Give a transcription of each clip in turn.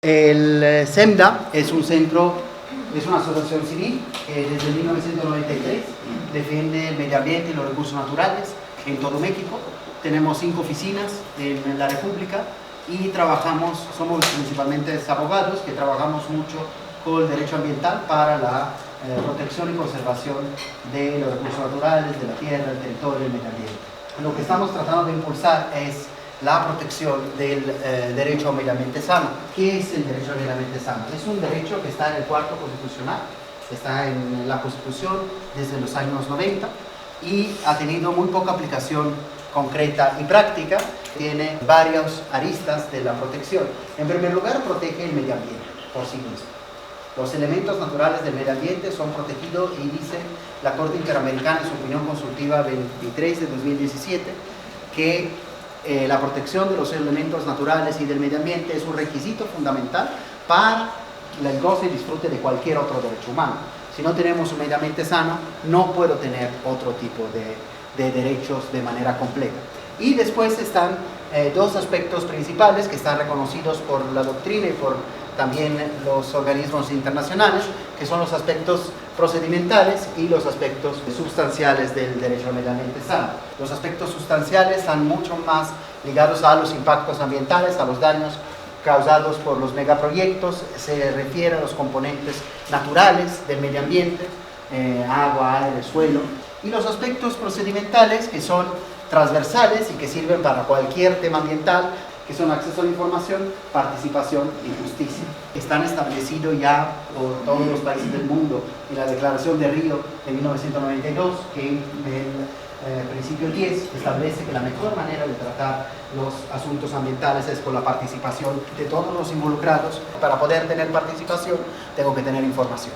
El SEMDA es un centro, es una asociación civil que desde 1993 defiende el medio ambiente y los recursos naturales en todo México. Tenemos 5 oficinas en la República y somos principalmente abogados que trabajamos mucho con el derecho ambiental para la protección y conservación de los recursos naturales, de la tierra, el territorio y el medio ambiente. Lo que estamos tratando de impulsar es la protección del derecho a un medio ambiente sano. ¿Qué es el derecho al medio ambiente sano? Es un derecho que está en el cuarto constitucional, está en la Constitución desde los años 90 y ha tenido muy poca aplicación concreta y práctica. Tiene varias aristas de la protección. En primer lugar, protege el medio ambiente por sí mismo. Los elementos naturales del medio ambiente son protegidos y dice la Corte Interamericana en su opinión consultiva 23 de 2017 que la protección de los elementos naturales y del medio ambiente es un requisito fundamental para el goce y disfrute de cualquier otro derecho humano. Si no tenemos un medio ambiente sano, no puedo tener otro tipo de derechos de manera completa. Y después están dos aspectos principales que están reconocidos por la doctrina y por también los organismos internacionales, que son los aspectos procedimentales y los aspectos sustanciales del derecho al medio ambiente sano. Los aspectos sustanciales están mucho más ligados a los impactos ambientales, a los daños causados por los megaproyectos, se refiere a los componentes naturales del medio ambiente, agua, aire, suelo, y los aspectos procedimentales que son transversales y que sirven para cualquier tema ambiental, que son acceso a la información, participación y justicia. Están establecidos ya por todos los países del mundo en la Declaración de Río de 1992, que en el principio 10 establece que la mejor manera de tratar los asuntos ambientales es con la participación de todos los involucrados. Para poder tener participación, tengo que tener información.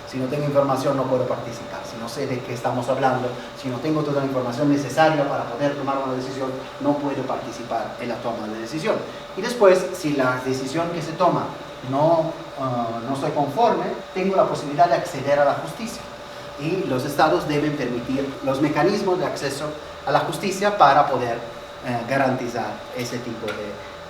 Si no tengo información no puedo participar, si no sé de qué estamos hablando, si no tengo toda la información necesaria para poder tomar una decisión, no puedo participar en la toma de decisión. Y después, si la decisión que se toma no estoy conforme, tengo la posibilidad de acceder a la justicia. Y los estados deben permitir los mecanismos de acceso a la justicia para poder garantizar ese tipo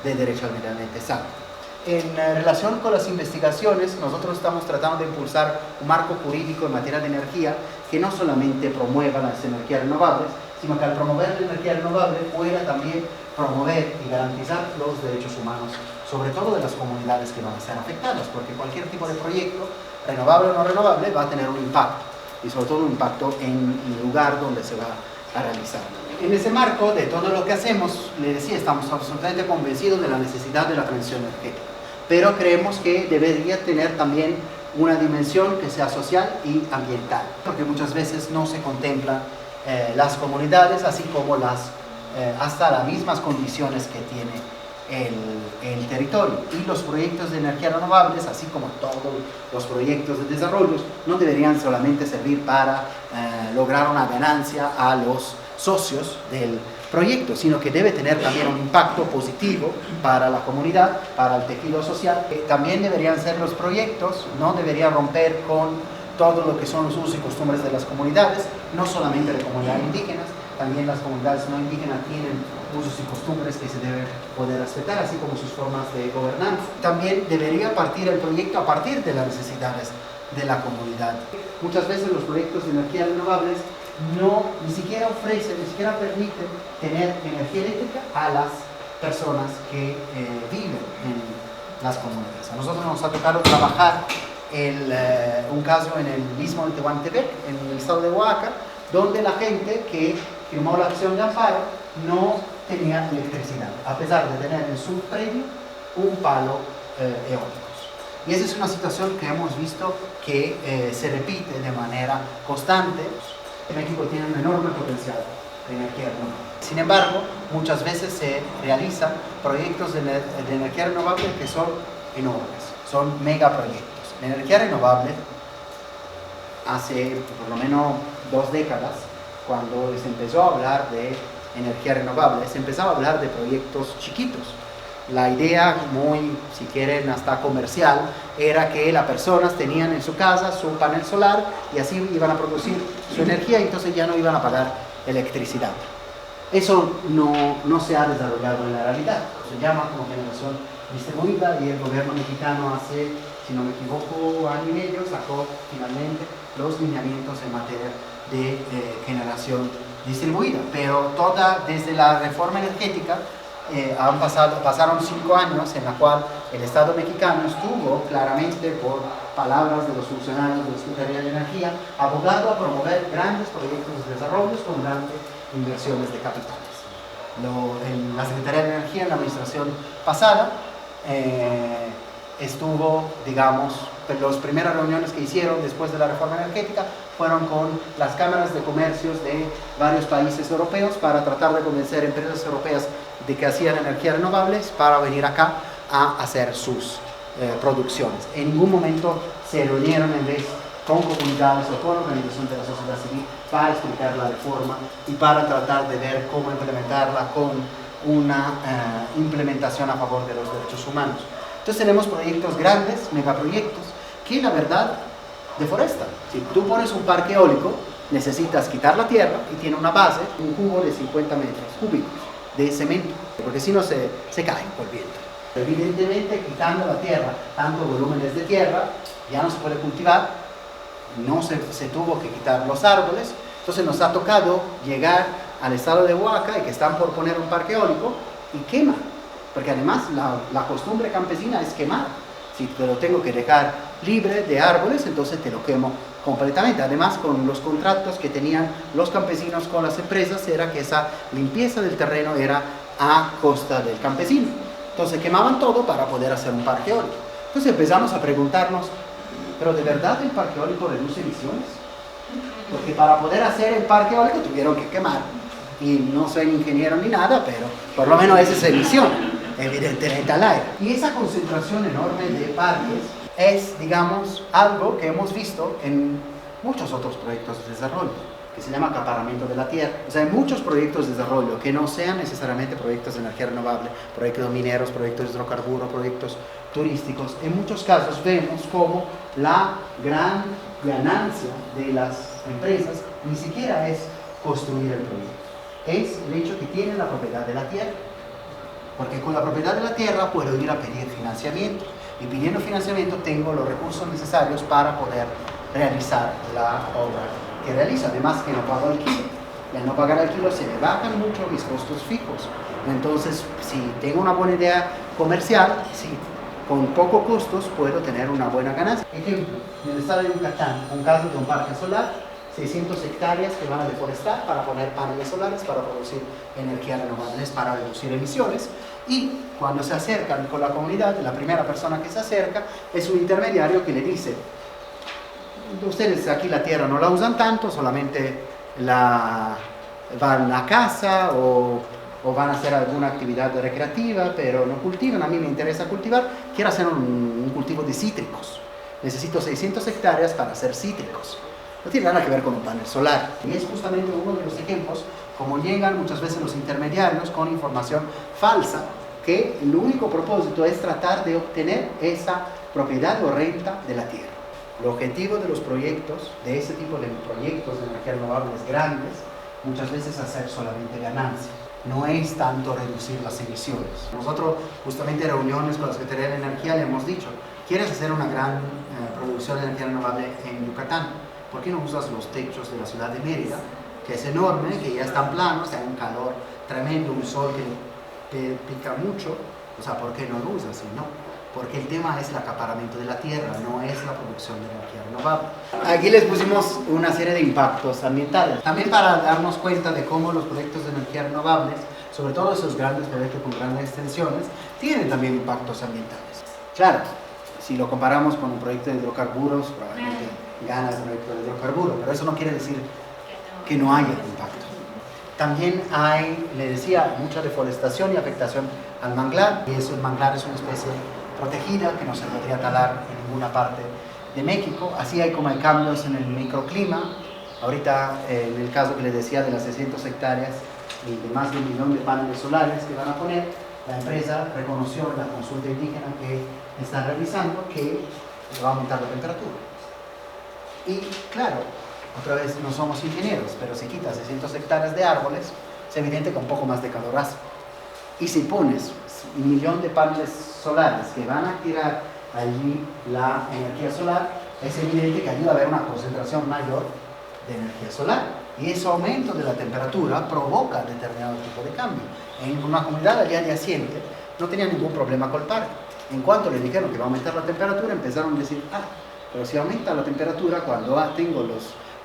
de derecho al medio ambiente sano. En relación con las investigaciones, nosotros estamos tratando de impulsar un marco jurídico en materia de energía que no solamente promueva las energías renovables, sino que al promover la energía renovable pueda también promover y garantizar los derechos humanos, sobre todo de las comunidades que van a ser afectadas, porque cualquier tipo de proyecto, renovable o no renovable, va a tener un impacto, y sobre todo un impacto en el lugar donde se va a realizar. En ese marco de todo lo que hacemos, le decía, estamos absolutamente convencidos de la necesidad de la transición energética, pero creemos que debería tener también una dimensión que sea social y ambiental, porque muchas veces no se contemplan las comunidades, así como hasta las mismas condiciones que tiene el territorio. Y los proyectos de energía renovables, así como todos los proyectos de desarrollo, no deberían solamente servir para lograr una ganancia a los socios del proyecto, sino que debe tener también un impacto positivo para la comunidad, para el tejido social. También deberían ser los proyectos, no deberían romper con todo lo que son los usos y costumbres de las comunidades, no solamente de comunidades indígenas, también las comunidades no indígenas tienen usos y costumbres que se deben poder respetar, así como sus formas de gobernanza. También debería partir el proyecto a partir de las necesidades de la comunidad. Muchas veces los proyectos de energías renovables ni siquiera ofrecen, ni siquiera permiten tener energía eléctrica a las personas que viven en las comunidades. A nosotros nos ha tocado trabajar un caso en el mismo de Tehuantepec, en el estado de Oaxaca, donde la gente que firmó la acción de amparo no tenía electricidad, a pesar de tener en su predio un palo eólico. Y esa es una situación que hemos visto que se repite de manera constante. México tiene un enorme potencial de energía renovable. Sin embargo, muchas veces se realizan proyectos de energía renovable que son enormes, son megaproyectos. La energía renovable, hace por lo menos 2 décadas, cuando se empezó a hablar de energía renovable, se empezaba a hablar de proyectos chiquitos. La idea, muy, si quieren, hasta comercial, era que las personas tenían en su casa su panel solar y así iban a producir su energía y entonces ya no iban a pagar electricidad. Eso no se ha desarrollado en la realidad, se llama como generación distribuida y el gobierno mexicano hace, si no me equivoco, año y medio sacó finalmente los lineamientos en materia de generación distribuida. Pero desde la reforma energética pasaron 5 años en la cual el Estado mexicano estuvo claramente, por palabras de los funcionarios de la Secretaría de Energía, abogado a promover grandes proyectos de desarrollo con grandes inversiones de capitales. En la Secretaría de Energía, en la administración pasada, estuvo, digamos, las primeras reuniones que hicieron después de la reforma energética fueron con las cámaras de comercios de varios países europeos para tratar de convencer a empresas europeas de que hacían energías renovables para venir acá a hacer sus producciones. En ningún momento se reunieron en vez con comunidades o con organizaciones de la sociedad civil para explicar la reforma y para tratar de ver cómo implementarla con una implementación a favor de los derechos humanos. Entonces tenemos proyectos grandes, megaproyectos, que la verdad deforestan. Si tú pones un parque eólico, necesitas quitar la tierra y tiene una base, un cubo de 50 metros cúbicos de cemento, porque si no se caen por viento. Evidentemente, quitando la tierra, tanto volúmenes de tierra, ya no se puede cultivar, no se tuvo que quitar los árboles, entonces nos ha tocado llegar al estado de Oaxaca y que están por poner un parque eólico y quema, porque además la costumbre campesina es quemar. Si te lo tengo que dejar libre de árboles, entonces te lo quemo completamente. Además, con los contratos que tenían los campesinos con las empresas, era que esa limpieza del terreno era a costa del campesino. Entonces quemaban todo para poder hacer un parque eólico. Entonces empezamos a preguntarnos, ¿pero de verdad el parque eólico reduce emisiones? Porque para poder hacer el parque eólico tuvieron que quemar. Y no soy ingeniero ni nada, pero por lo menos esa es emisión, evidentemente al aire. Y esa concentración enorme de parques es, digamos, algo que hemos visto en muchos otros proyectos de desarrollo, que se llama acaparamiento de la tierra. O sea, hay muchos proyectos de desarrollo que no sean necesariamente proyectos de energía renovable, proyectos mineros, proyectos de hidrocarburos, proyectos turísticos. En muchos casos vemos como la gran ganancia de las empresas ni siquiera es construir el proyecto, es el hecho que tienen la propiedad de la tierra. Porque con la propiedad de la tierra puedo ir a pedir financiamiento. Y pidiendo financiamiento tengo los recursos necesarios para poder realizar la obra que realizo. Además que no pago alquiler. Y al no pagar alquiler se me bajan mucho mis costos fijos. Entonces, si tengo una buena idea comercial, sí, con pocos costos puedo tener una buena ganancia. Ejemplo, en el estado de Yucatán, un caso de un parque solar, 600 hectáreas que van a deforestar para poner paneles solares, para producir energías renovables, para reducir emisiones. Y cuando se acercan con la comunidad, la primera persona que se acerca es un intermediario que le dice: ustedes aquí la tierra no la usan tanto, solamente van a casa o van a hacer alguna actividad recreativa, pero no cultivan. A mí me interesa cultivar, quiero hacer un cultivo de cítricos. Necesito 600 hectáreas para hacer cítricos. No tiene nada que ver con un panel solar. Y es justamente uno de los ejemplos como llegan muchas veces los intermediarios con información falsa, que el único propósito es tratar de obtener esa propiedad o renta de la tierra. El objetivo de los proyectos, de ese tipo de proyectos de energías renovables grandes, muchas veces es hacer solamente ganancia. No es tanto reducir las emisiones. Nosotros, justamente en reuniones con la Secretaría de Energía, le hemos dicho: ¿quieres hacer una gran producción de energía renovable en Yucatán? ¿Por qué no usas los techos de la ciudad de Mérida, que es enorme, que ya están planos, hay un calor tremendo, un sol que pica mucho? O sea, ¿por qué no lo usas? Si no, porque el tema es el acaparamiento de la tierra, no es la producción de energía renovable. Aquí les pusimos una serie de impactos ambientales, también para darnos cuenta de cómo los proyectos de energía renovables, sobre todo esos grandes proyectos con grandes extensiones, tienen también impactos ambientales. Claro, si lo comparamos con un proyecto de hidrocarburos, probablemente gana el proyecto de hidrocarburos, pero eso no quiere decir que no haya impacto. También hay, le decía, mucha deforestación y afectación al manglar, y eso, el manglar es una especie protegida que no se podría talar en ninguna parte de México. Así hay como hay cambios en el microclima. Ahorita, en el caso que les decía de las 600 hectáreas y de más de 1 millón de paneles solares que van a poner, la empresa reconoció en la consulta indígena que están realizando que va a aumentar la temperatura. Y claro, otra vez no somos ingenieros, pero si quitas 600 hectáreas de árboles, es evidente que un poco más de calor hace. Y si pones 1 millón de paneles solares que van a tirar allí la energía solar, es evidente que ayuda a haber una concentración mayor de energía solar. Y ese aumento de la temperatura provoca determinado tipo de cambio. En una comunidad al día adyacente no tenía ningún problema con el parque. En cuanto le dijeron que va a aumentar la temperatura, empezaron a decir, pero si aumenta la temperatura, cuando tengo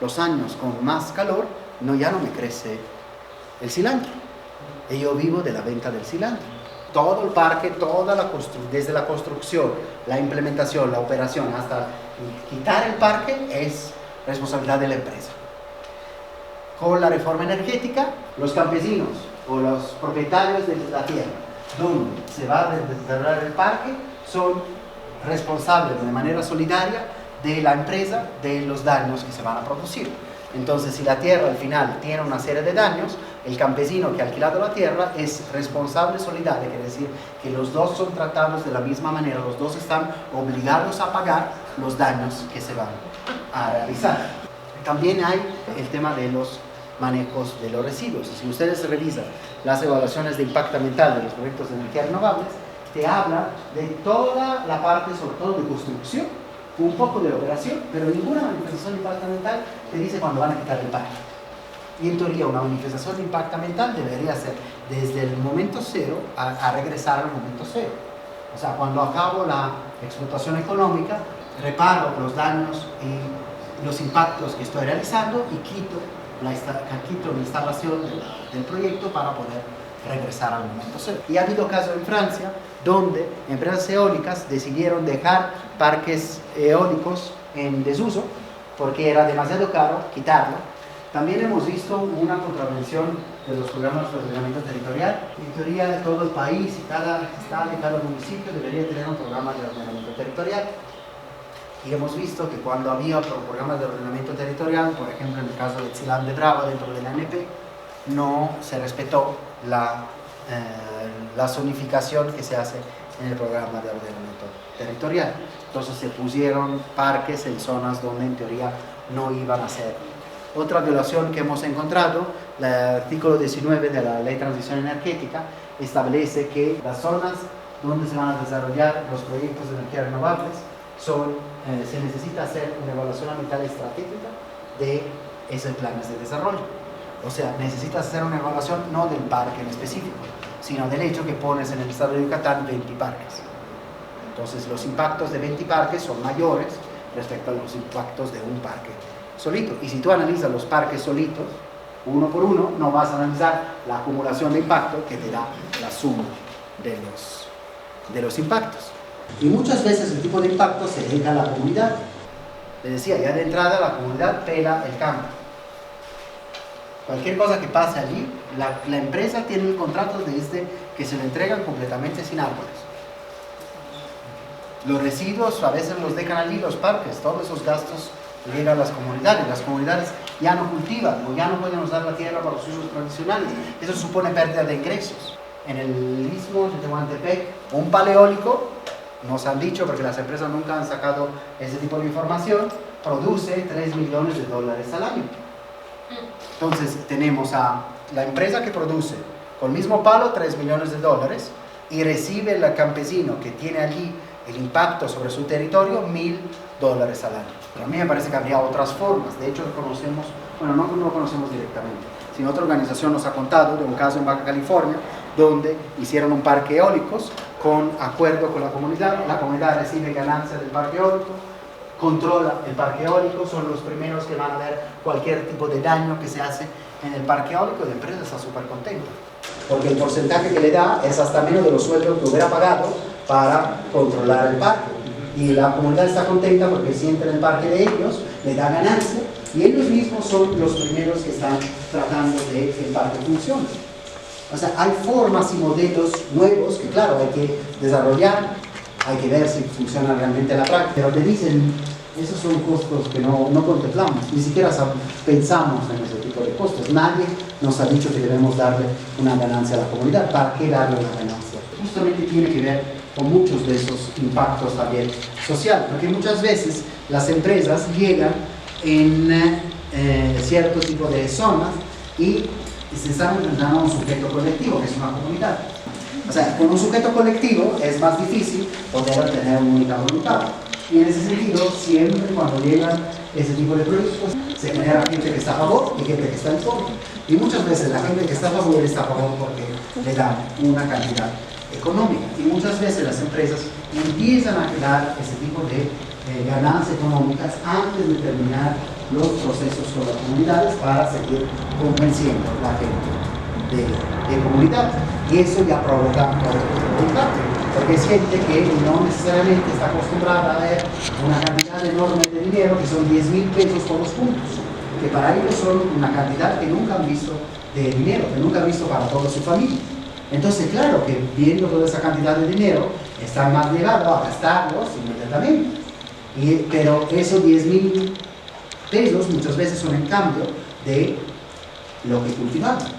los años con más calor, ya no me crece el cilantro. Y yo vivo de la venta del cilantro. Todo el parque, desde la construcción, la implementación, la operación, hasta quitar el parque, es responsabilidad de la empresa. Con la reforma energética, los campesinos o los propietarios de la tierra donde se va a desarrollar el parque son responsables de manera solidaria de la empresa de los daños que se van a producir. Entonces, si la tierra al final tiene una serie de daños, el campesino que ha alquilado la tierra es responsable solidario, quiere decir que los dos son tratados de la misma manera, los dos están obligados a pagar los daños que se van a realizar. También hay el tema de los manejos de los residuos. Si ustedes revisan las evaluaciones de impacto ambiental de los proyectos de energía renovables, te habla de toda la parte, sobre todo de construcción, un poco de operación, pero ninguna manifestación de impacto ambiental te dice cuándo van a quitar el parque. Y en teoría una manifestación de impacto ambiental debería ser desde el momento cero a regresar al momento cero. O sea, cuando acabo la explotación económica, reparo los daños y los impactos que estoy realizando y quito la instalación del proyecto para poder regresar al momento cero. Y ha habido casos en Francia donde empresas eólicas decidieron dejar parques eólicos en desuso porque era demasiado caro quitarlo. También hemos visto una contravención de los programas de ordenamiento territorial. En teoría, todo el país y cada estado y cada municipio debería tener un programa de ordenamiento territorial. Y hemos visto que cuando había programas de ordenamiento territorial, por ejemplo en el caso de Xilán de Brava dentro de la ANP, no se respetó la zonificación que se hace en el programa de ordenamiento territorial. Entonces se pusieron parques en zonas donde en teoría no iban a ser. Otra violación que hemos encontrado, el artículo 19 de la Ley de Transición Energética establece que las zonas donde se van a desarrollar los proyectos de energías renovables se necesita hacer una evaluación ambiental estratégica de esos planes de desarrollo. O sea, necesitas hacer una evaluación no del parque en específico, sino del hecho que pones en el estado de Yucatán 20 parques. Entonces los impactos de 20 parques son mayores respecto a los impactos de un parque solito. Y si tú analizas los parques solitos, uno por uno, no vas a analizar la acumulación de impacto que te da la suma de los impactos. Y muchas veces el tipo de impacto se deja a la comunidad. Les decía, ya de entrada la comunidad pela el campo. Cualquier cosa que pase allí, la empresa tiene el contrato desde que se le entregan completamente sin árboles. Los residuos a veces los dejan allí, los parques, todos esos gastos llegan a las comunidades ya no cultivan o ya no pueden usar la tierra para los usos tradicionales. Eso supone pérdida de ingresos. En el istmo de Tehuantepec, un paleólico, nos han dicho, porque las empresas nunca han sacado ese tipo de información, produce $3 millones al año. Entonces tenemos a la empresa que produce con el mismo palo $3 millones y recibe el campesino que tiene allí el impacto sobre su territorio $1.000 al año. Pero a mí me parece que habría otras formas. De hecho, no lo conocemos directamente, sino otra organización nos ha contado de un caso en Baja California donde hicieron un parque eólicos con acuerdo con la comunidad recibe ganancias del parque eólico, controla el parque eólico, son los primeros que van a ver cualquier tipo de daño que se hace en el parque eólico y la empresa está súper contenta. Porque el porcentaje que le da es hasta menos de los sueldos que hubiera pagado para controlar el parque. Y la comunidad está contenta porque siente en el parque de ellos, le da ganancia y ellos mismos son los primeros que están tratando de que el parque funcione. O sea, hay formas y modelos nuevos que claro, hay que desarrollar, hay que ver si funciona realmente en la práctica, pero te dicen, esos son costos que no contemplamos, ni siquiera pensamos en ese tipo de costos. Nadie nos ha dicho que debemos darle una ganancia a la comunidad. ¿Para qué darle una ganancia? Justamente tiene que ver con muchos de esos impactos también sociales, porque muchas veces las empresas llegan en cierto tipo de zonas y se están enfrentando a un sujeto colectivo, que es una comunidad. O sea, con un sujeto colectivo es más difícil poder tener una única voluntad. Y en ese sentido, siempre cuando llegan ese tipo de proyectos, se genera gente que está a favor y gente que está en contra. Y muchas veces la gente que está a favor está a favor porque le dan una cantidad económica. Y muchas veces las empresas empiezan a crear ese tipo de ganancias económicas antes de terminar los procesos con las comunidades para seguir convenciendo a la gente de comunidad. Y eso ya provoca otro resultado, porque es gente que no necesariamente está acostumbrada a ver una cantidad enorme de dinero, que son 10.000 pesos por los puntos, que para ellos son una cantidad que nunca han visto de dinero, que nunca han visto para toda su familia. Entonces, claro que viendo toda esa cantidad de dinero, están más llegados a gastarlos inmediatamente. Pero esos 10.000 pesos muchas veces son en cambio de lo que cultivaban.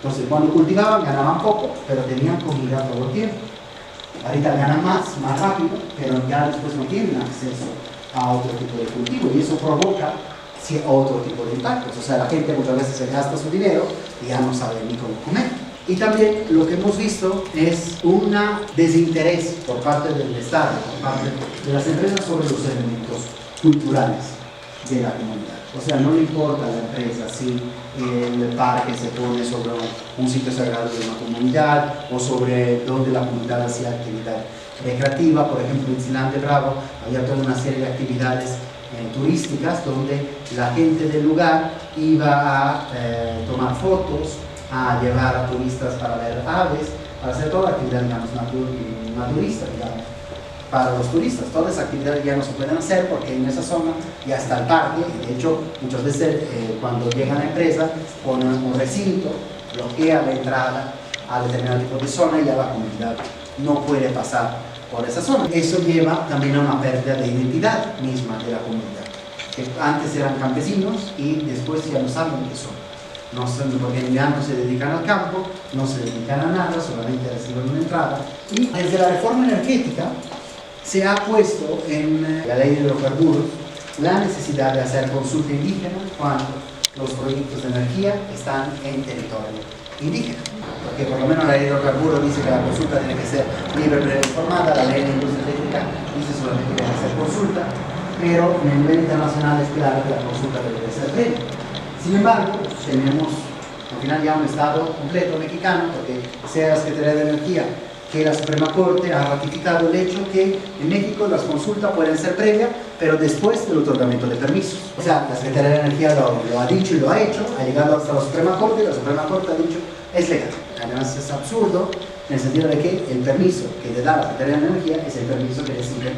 Entonces, cuando cultivaban ganaban poco, pero tenían comida todo el tiempo. Ahorita ganan más rápido, pero ya después no tienen acceso a otro tipo de cultivo y eso provoca otro tipo de impactos. O sea, la gente muchas veces se gasta su dinero y ya no sabe ni cómo comer. Y también lo que hemos visto es un desinterés por parte del Estado, por parte de las empresas sobre los elementos culturales de la comunidad. O sea, no le importa a la empresa si el parque se pone sobre un sitio sagrado de una comunidad o sobre donde la comunidad hacía actividad recreativa. Por ejemplo, en Silán de Bravo había toda una serie de actividades turísticas donde la gente del lugar iba a tomar fotos, a llevar a turistas para ver aves, para hacer toda la actividad, digamos, naturista, digamos, para los turistas. Todas esas actividades ya no se pueden hacer porque en esa zona ya está el parque y de hecho muchas veces cuando llega la empresa ponen un recinto, bloquea la entrada a determinado tipo de zona y ya la comunidad no puede pasar por esa zona. Eso lleva también a una pérdida de identidad misma de la comunidad, que antes eran campesinos y después ya no saben qué son. No son, porque ya no se dedican al campo, no se dedican a nada, solamente reciben una entrada. Y desde la reforma energética se ha puesto en la ley de hidrocarburos la necesidad de hacer consulta indígena cuando los proyectos de energía están en territorio indígena. Porque por lo menos la ley de hidrocarburos dice que la consulta tiene que ser libre, breve, informada, la ley de industria eléctrica dice solamente que debe hacer consulta, pero en el nivel internacional es claro que la consulta debe ser breve. Sin embargo, tenemos al final ya un Estado completo mexicano, porque sea la Secretaría de Energía que la Suprema Corte ha ratificado el hecho que en México las consultas pueden ser previas, pero después del otorgamiento de permisos. O sea, la Secretaría de Energía lo ha dicho y lo ha hecho, ha llegado hasta la Suprema Corte y la Suprema Corte ha dicho es legal. Además es absurdo en el sentido de que el permiso que te da la Secretaría de Energía es el permiso que decide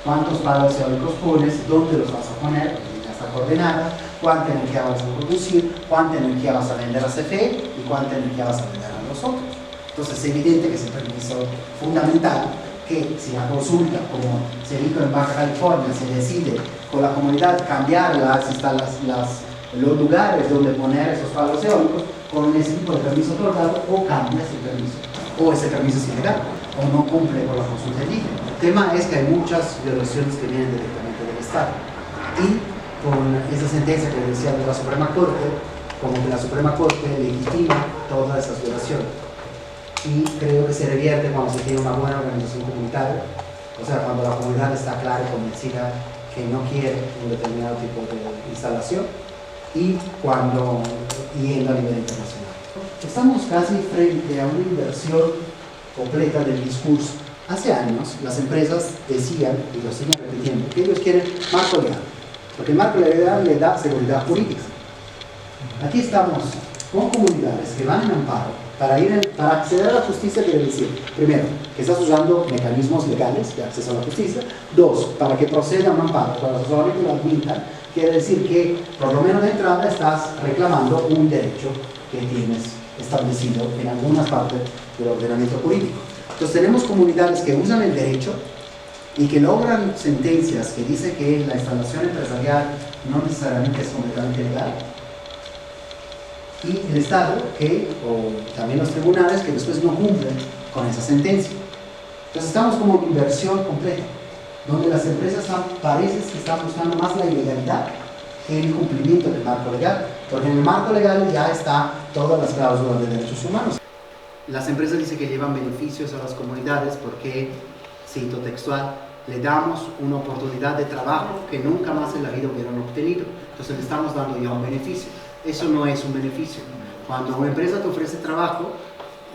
cuántos palos eólicos pones, dónde los vas a poner, ya está coordenada, cuánta energía vas a producir, cuánta energía vas a vender a CFE y cuánta energía vas a vender a nosotros. Entonces es evidente que es el permiso fundamental que si la consulta, como se dijo en Baja California, se decide con la comunidad cambiar los lugares donde poner esos palos eólicos, con ese tipo de permiso otorgado, o cambias el permiso, o ese permiso es ilegal, o no cumple con la consulta indígena. El tema es que hay muchas violaciones que vienen directamente del Estado. Y con esa sentencia que decía de la Suprema Corte, como que la Suprema Corte legitima todas esas violaciones. Y creo que se revierte cuando se tiene una buena organización comunitaria, o sea, cuando la comunidad está clara y convencida que no quiere un determinado tipo de instalación y yendo a nivel internacional. Estamos casi frente a una inversión completa del discurso. Hace años las empresas decían, y lo siguen repitiendo, que ellos quieren marco legal, porque el marco legal le da seguridad jurídica. Aquí estamos con comunidades que van en amparo para acceder a la justicia. Quiere decir, primero, que estás usando mecanismos legales de acceso a la justicia. Dos, para que proceda un amparo, para solamente lo admitan, quiere decir que por lo menos de entrada estás reclamando un derecho que tienes establecido en algunas partes del ordenamiento jurídico. Entonces tenemos comunidades que usan el derecho y que logran sentencias que dicen que la instalación empresarial no necesariamente es completamente legal, y el Estado o también los tribunales que después no cumplen con esa sentencia. Entonces estamos como en inversión completa, donde las empresas parece que están buscando más la ilegalidad que el cumplimiento del marco legal, porque en el marco legal ya está todas las cláusulas de derechos humanos. Las empresas dicen que llevan beneficios a las comunidades porque, cito textual, le damos una oportunidad de trabajo que nunca más en la vida hubieran obtenido. Entonces le estamos dando ya un beneficio. Eso no es un beneficio. Cuando una empresa te ofrece trabajo,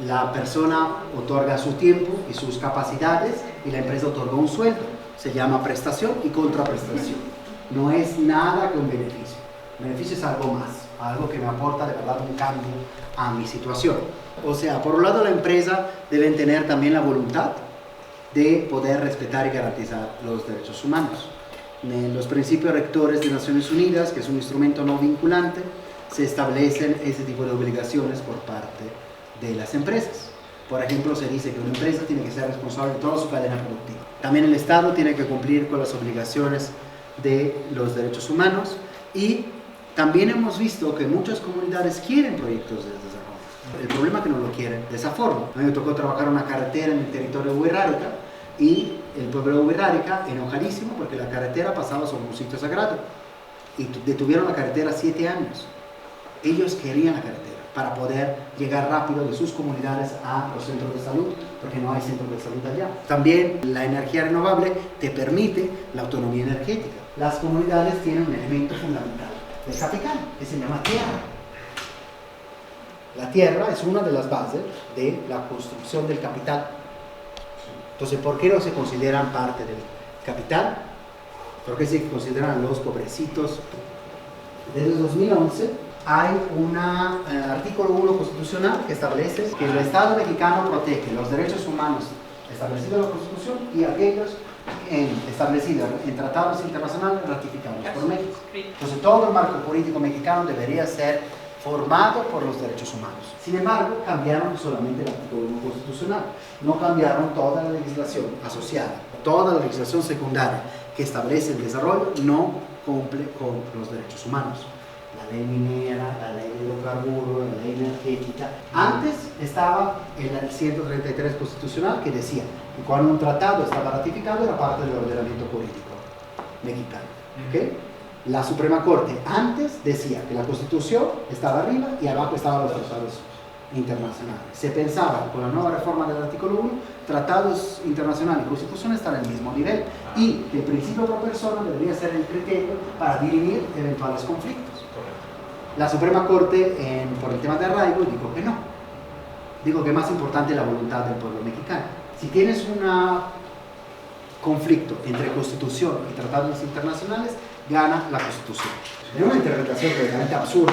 la persona otorga su tiempo y sus capacidades y la empresa otorga un sueldo. Se llama prestación y contraprestación. No es nada que un beneficio. El beneficio es algo más, algo que me aporta de verdad un cambio a mi situación. O sea, por un lado la empresa debe tener también la voluntad de poder respetar y garantizar los derechos humanos. En los principios rectores de Naciones Unidas, que es un instrumento no vinculante, se establecen ese tipo de obligaciones por parte de las empresas. Por ejemplo, se dice que una empresa tiene que ser responsable de toda su cadena productiva. También el Estado tiene que cumplir con las obligaciones de los derechos humanos y también hemos visto que muchas comunidades quieren proyectos de desarrollo. El problema es que no lo quieren de esa forma. A mí me tocó trabajar una carretera en el territorio de Huirrárica y el pueblo de Huirrárica enojadísimo porque la carretera pasaba sobre un sitio sagrado y detuvieron la carretera 7 años. Ellos querían la carretera para poder llegar rápido de sus comunidades a los centros de salud, porque no hay centros de salud allá. También la energía renovable te permite la autonomía energética. Las comunidades tienen un elemento fundamental, el capital, que se llama tierra. La tierra es una de las bases de la construcción del capital. Entonces, ¿por qué no se consideran parte del capital? ¿Por qué se consideran los pobrecitos? Desde el 2011 hay un artículo 1 constitucional que establece que el Estado mexicano protege los derechos humanos establecidos en la Constitución y aquellos establecidos en tratados internacionales ratificados por México. Entonces, todo el marco jurídico mexicano debería ser formado por los derechos humanos. Sin embargo, cambiaron solamente el artículo 1 constitucional, no cambiaron toda la legislación asociada. Toda la legislación secundaria que establece el desarrollo no cumple con los derechos humanos. La ley minera, la ley de hidrocarburos, la ley energética. Antes estaba el 133 constitucional que decía que cuando un tratado estaba ratificado era parte del ordenamiento jurídico mexicano. ¿Okay? La Suprema Corte antes decía que la Constitución estaba arriba y abajo estaban los tratados internacionales. Se pensaba que con la nueva reforma del artículo 1, tratados internacionales y Constitución están al mismo nivel y que el principio de la persona debería ser el criterio para dirimir eventuales conflictos. La Suprema Corte, por el tema de arraigo, dijo que no. Digo que es más importante la voluntad del pueblo mexicano. Si tienes un conflicto entre Constitución y tratados internacionales, gana la Constitución. Es una interpretación realmente absurda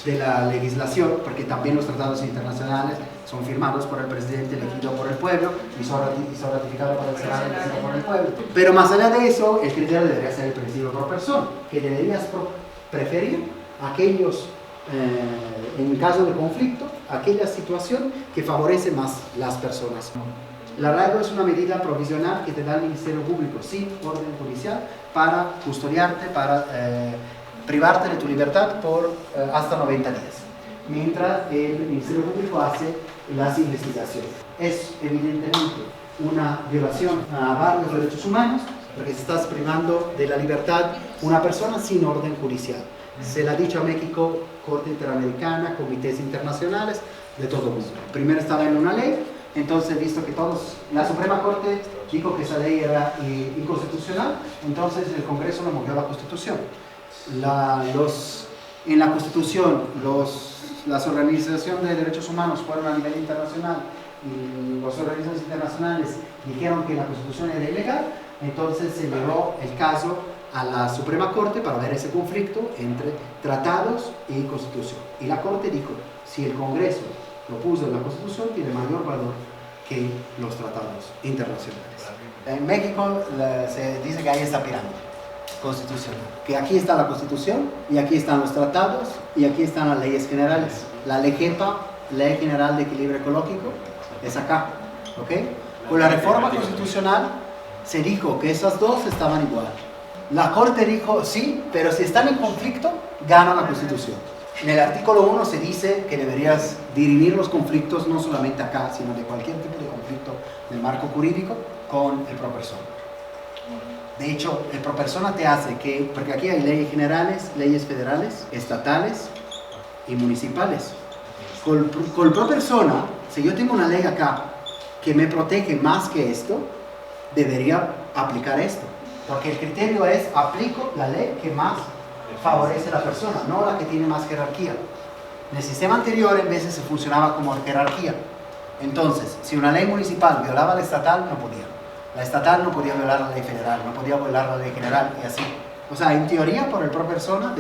de la legislación, porque también los tratados internacionales son firmados por el presidente elegido por el pueblo y son ratificados por el Senado elegido por el pueblo. Pero más allá de eso, el criterio debería ser el principio pro persona, que deberías preferir aquellos, en caso de conflicto, aquella situación que favorece más las personas. El arraigo es una medida provisional que te da el Ministerio Público sin orden judicial para custodiarte, para privarte de tu libertad por hasta 90 días, mientras el Ministerio Público hace las investigaciones. Es evidentemente una violación a varios derechos humanos porque se estás privando de la libertad una persona sin orden judicial. Se le ha dicho a México, Corte Interamericana, comités internacionales, de todo el mundo. Primero estaba en una ley, entonces visto que la Suprema Corte dijo que esa ley era inconstitucional, entonces el Congreso lo movió a la Constitución. En la Constitución, las organizaciones de derechos humanos fueron a nivel internacional y las organizaciones internacionales dijeron que la Constitución era ilegal, entonces se llevó el caso a la Suprema Corte para ver ese conflicto entre tratados y Constitución. Y la Corte dijo, si el Congreso lo puso en la Constitución, tiene mayor valor que los tratados internacionales. En México se dice que hay esta pirámide constitucional, que aquí está la Constitución, y aquí están los tratados, y aquí están las leyes generales. La ley GEPA, Ley General de Equilibrio Ecológico, es acá. ¿Okay? Con la reforma constitucional se dijo que esas dos estaban igual. La Corte dijo, sí, pero si están en conflicto, gana la Constitución. En el artículo 1 se dice que deberías dirimir los conflictos no solamente acá, sino de cualquier tipo de conflicto del marco jurídico con el pro persona. De hecho, el pro persona te hace que, porque aquí hay leyes generales, leyes federales, estatales y municipales. Con pro persona, si yo tengo una ley acá que me protege más que esto, debería aplicar esto. Porque el criterio es, aplico la ley que más favorece a la persona, no la que tiene más jerarquía. En el sistema anterior, en veces se funcionaba como jerarquía. Entonces, si una ley municipal violaba la estatal, no podía. La estatal no podía violar la ley federal, no podía violar la ley general y así. O sea, en teoría, por el pro persona,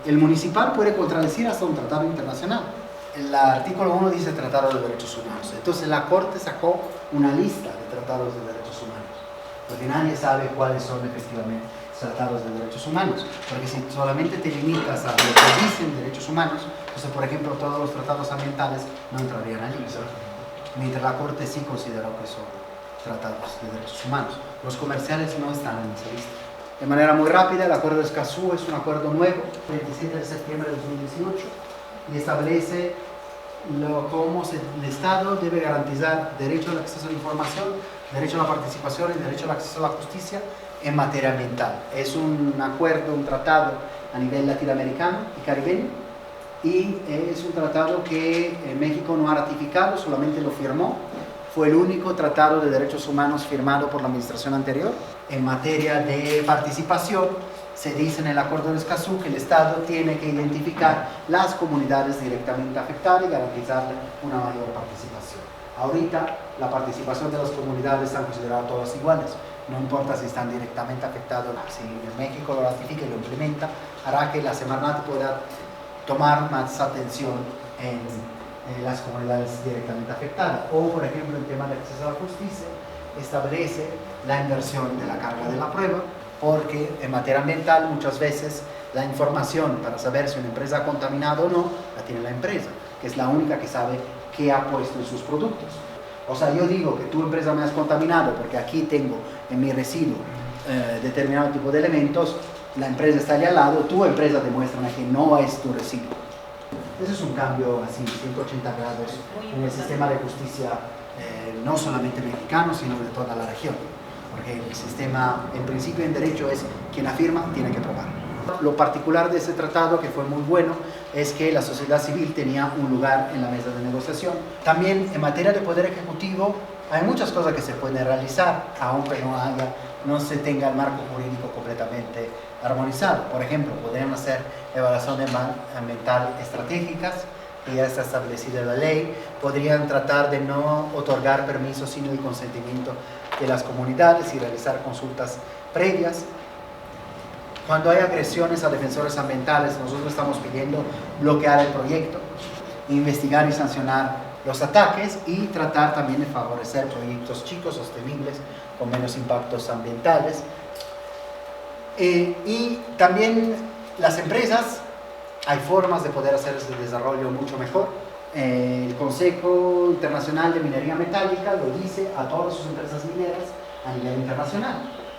el municipal puede contradecir hasta un tratado internacional. El artículo 1 dice Tratado de Derechos Humanos. Entonces la Corte sacó una lista de tratados de derechos humanos, porque nadie sabe cuáles son efectivamente tratados de derechos humanos, porque si solamente te limitas a lo que dicen derechos humanos, entonces por ejemplo todos los tratados ambientales no entrarían allí, mientras la Corte sí consideró que son tratados de derechos humanos. Los comerciales no están en esa lista. De manera muy rápida, el Acuerdo de Escazú es un acuerdo nuevo, 27 de septiembre de 2018, y establece cómo el Estado debe garantizar derecho al acceso a la información, derecho a la participación y derecho al acceso a la justicia en materia ambiental. Es un acuerdo, un tratado a nivel latinoamericano y caribeño, y es un tratado que México no ha ratificado, solamente lo firmó. Fue el único tratado de derechos humanos firmado por la administración anterior. En materia de participación, se dice en el Acuerdo de Escazú que el Estado tiene que identificar las comunidades directamente afectadas y garantizarle una mayor participación. Ahorita, la participación de las comunidades están consideradas todas iguales. No importa si están directamente afectados. Si México lo ratifica y lo implementa, hará que la Semarnat pueda tomar más atención en las comunidades directamente afectadas. O, por ejemplo, en tema de acceso a la justicia, establece la inversión de la carga de la prueba, porque en materia ambiental muchas veces la información para saber si una empresa ha contaminado o no, la tiene la empresa, que es la única que sabe qué ha puesto en sus productos. O sea, yo digo que tu empresa me has contaminado porque aquí tengo en mi residuo determinado tipo de elementos, la empresa está allá al lado, tu empresa demuestra que no es tu residuo. Ese es un cambio así, 180 grados en el sistema de justicia, no solamente mexicano, sino de toda la región. Porque el sistema, en principio en derecho, es quien afirma, tiene que probar. Lo particular de ese tratado, que fue muy bueno, es que la sociedad civil tenía un lugar en la mesa de negociación. También en materia de poder ejecutivo, hay muchas cosas que se pueden realizar, aunque no se tenga el marco jurídico completamente armonizado. Por ejemplo, podrían hacer evaluaciones ambiental estratégicas, que ya está establecida en la ley. Podrían tratar de no otorgar permisos sin el consentimiento de las comunidades y realizar consultas previas. Cuando hay agresiones a defensores ambientales, nosotros estamos pidiendo bloquear el proyecto, investigar y sancionar los ataques y tratar también de favorecer proyectos chicos, sostenibles, con menos impactos ambientales. Y también las empresas, hay formas de poder hacer ese desarrollo mucho mejor. El Consejo Internacional de Minería Metálica lo dice a todas sus empresas mineras a nivel internacional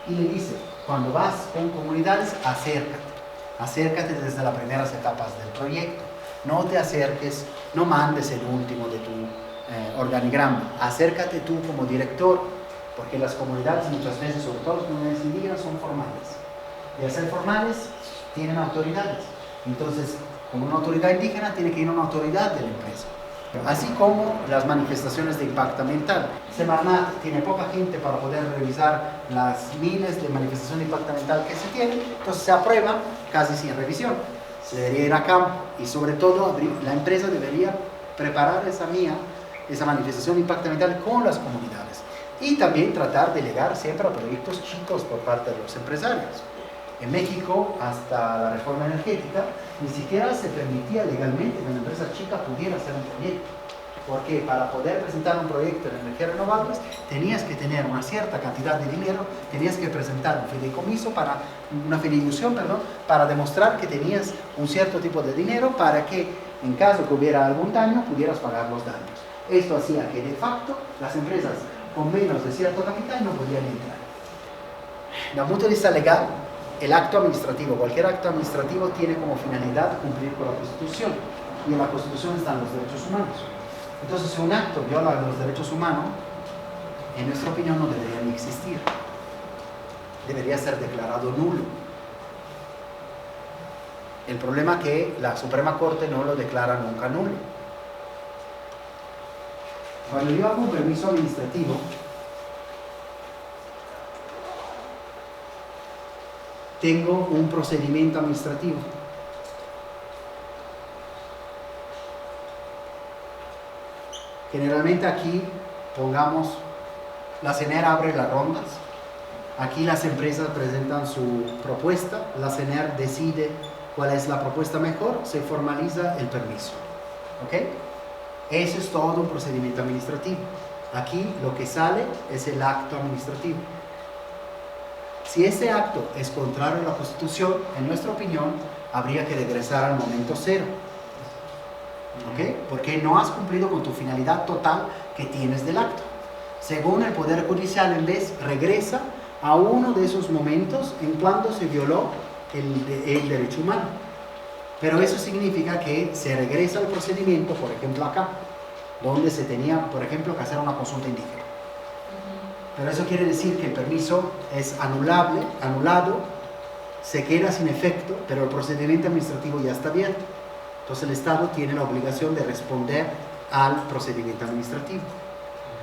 y le dice, cuando vas con comunidades, acércate desde las primeras etapas del proyecto, no te acerques, no mandes el último de tu organigrama, acércate tú como director, porque las comunidades muchas veces, sobre todo las comunidades indígenas, son formales, y al ser formales tienen autoridades. Entonces, como una autoridad indígena, tiene que ir a una autoridad de la empresa. Así como las manifestaciones de impacto ambiental. Semarnat tiene poca gente para poder revisar las miles de manifestaciones de impacto ambiental que se tienen, entonces se aprueba casi sin revisión. Se debería ir a campo y sobre todo la empresa debería preparar esa manifestación de impacto ambiental con las comunidades. Y también tratar de delegar siempre a proyectos chicos por parte de los empresarios. En México, hasta la reforma energética, ni siquiera se permitía legalmente que una empresa chica pudiera hacer un proyecto. Porque para poder presentar un proyecto de energías renovables, tenías que tener una cierta cantidad de dinero, tenías que presentar un fideicomiso, una fideilusión, para demostrar que tenías un cierto tipo de dinero para que, en caso que hubiera algún daño, pudieras pagar los daños. Esto hacía que, de facto, las empresas con menos de cierto capital no podían entrar. Desde un punto de vista legal, el acto administrativo, cualquier acto administrativo tiene como finalidad cumplir con la Constitución, y en la Constitución están los derechos humanos. Entonces, si un acto viola los derechos humanos, en nuestra opinión no debería ni existir, debería ser declarado nulo. El problema es que la Suprema Corte no lo declara nunca nulo. Cuando yo hago un permiso administrativo, tengo un procedimiento administrativo. Generalmente aquí, pongamos, la CENER abre las rondas, aquí las empresas presentan su propuesta, la CENER decide cuál es la propuesta mejor, se formaliza el permiso. ¿Ok? Eso es todo un procedimiento administrativo. Aquí lo que sale es el acto administrativo. Si ese acto es contrario a la Constitución, en nuestra opinión, habría que regresar al momento cero. ¿Ok? Porque no has cumplido con tu finalidad total que tienes del acto. Según el Poder Judicial, en vez, regresa a uno de esos momentos en cuando se violó el derecho humano. Pero eso significa que se regresa al procedimiento, por ejemplo acá, donde se tenía, por ejemplo, que hacer una consulta indígena. Pero eso quiere decir que el permiso es anulado, se queda sin efecto, pero el procedimiento administrativo ya está abierto. Entonces el Estado tiene la obligación de responder al procedimiento administrativo.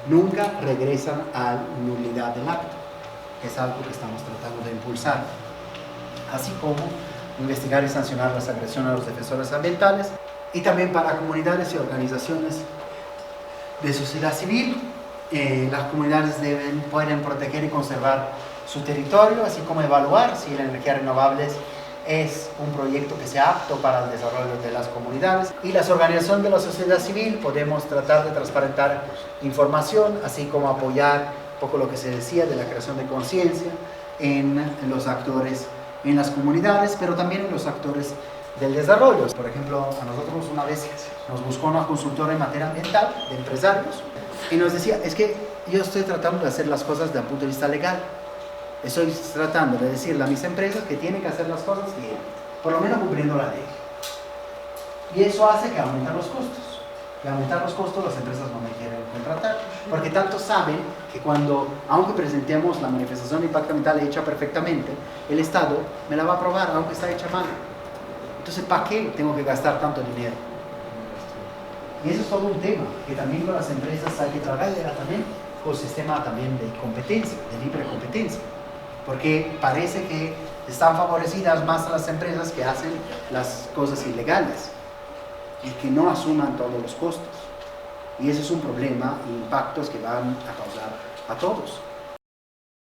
Nunca regresan a la nulidad del acto, que es algo que estamos tratando de impulsar. Así como investigar y sancionar las agresiones a los defensores ambientales, y también para comunidades y organizaciones de sociedad civil. Las comunidades pueden proteger y conservar su territorio, así como evaluar si la energía renovable es un proyecto que sea apto para el desarrollo de las comunidades. Y las organizaciones de la sociedad civil podemos tratar de transparentar información, así como apoyar un poco lo que se decía de la creación de conciencia en los actores en las comunidades, pero también en los actores del desarrollo. Por ejemplo, a nosotros una vez nos buscó una consultora en materia ambiental de empresarios y nos decía, es que yo estoy tratando de hacer las cosas desde el punto de vista legal. Estoy tratando de decirle a mis empresas que tienen que hacer las cosas bien, por lo menos cumpliendo la ley. Y eso hace que aumenten los costos. Y aumentar los costos, las empresas no me quieren contratar, porque tanto saben que cuando, aunque presentemos la manifestación de impacto ambiental hecha perfectamente, el Estado me la va a aprobar, aunque está hecha mal. Entonces, ¿para qué tengo que gastar tanto dinero? Y eso es todo un tema, que también con las empresas hay que trabajar también con el sistema también de competencia, de libre competencia. Porque parece que están favorecidas más las empresas que hacen las cosas ilegales y que no asuman todos los costos. Y ese es un problema, impactos que van a causar a todos.